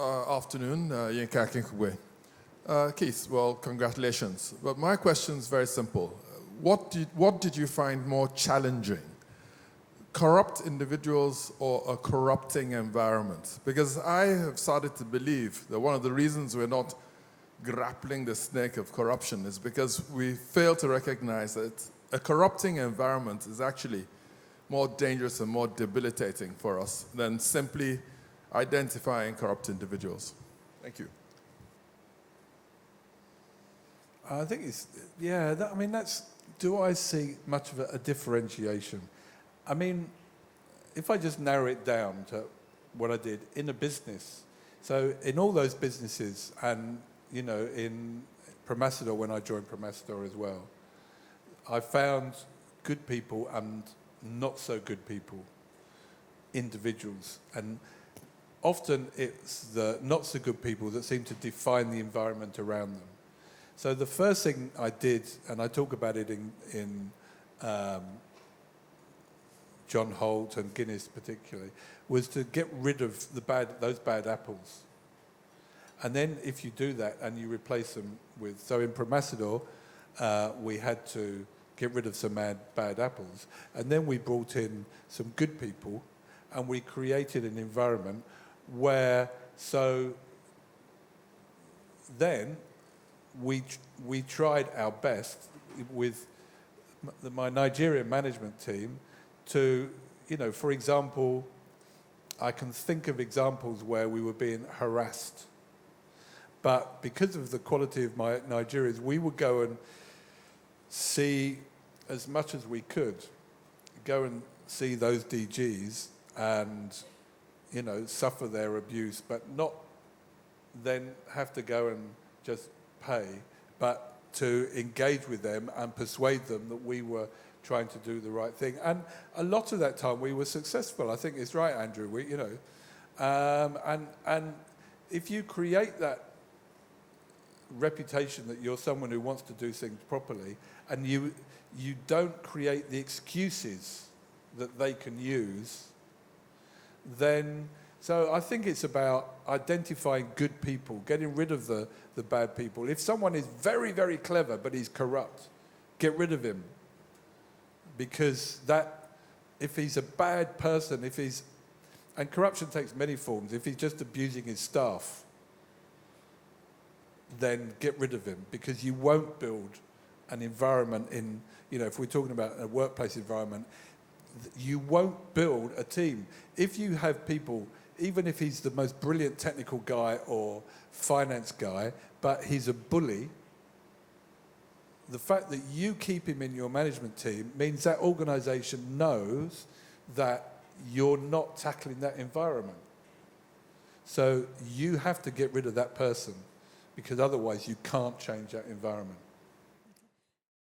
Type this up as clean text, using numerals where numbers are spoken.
Afternoon, Yinka Akinkugbe. Keith, well, congratulations. But my question is very simple. What did you find more challenging? Corrupt individuals or a corrupting environment? Because I have started to believe that one of the reasons we're not grappling the snake of corruption is because we fail to recognize that a corrupting environment is actually more dangerous and more debilitating for us than simply identifying corrupt individuals. Thank you. I think it's, do I see much of a differentiation? I mean, if I just narrow it down to what I did in a business, so in all those businesses and, in Promasidor, when I joined Promasidor as well, I found good people and not so good people, individuals. And often it's the not so good people that seem to define the environment around them. So the first thing I did, and I talk about it in John Holt and Guinness particularly, was to get rid of those bad apples. And then if you do that and you replace them with, so in Promasidor, we had to get rid of some bad apples. And then we brought in some good people and we created an environment where, so then we tried our best with my Nigerian management team to, for example, I can think of examples where we were being harassed. But because of the quality of my Nigerians, we would go and see as much as we could, go and see those DGs and, suffer their abuse, but not then have to go and just pay, but to engage with them and persuade them that we were trying to do the right thing. And a lot of that time we were successful. I think it's right, Andrew. And if you create that reputation that you're someone who wants to do things properly, and you don't create the excuses that they can use, then, so I think it's about identifying good people, getting rid of the bad people. If someone is very, very clever but he's corrupt, get rid of him. Because if he's a bad person, and corruption takes many forms, if he's just abusing his staff, then get rid of him, because you won't build an environment in, if we're talking about a workplace environment, you won't build a team. If you have people, even if he's the most brilliant technical guy or finance guy, but he's a bully, the fact that you keep him in your management team means that organization knows that you're not tackling that environment. So you have to get rid of that person, because otherwise you can't change that environment.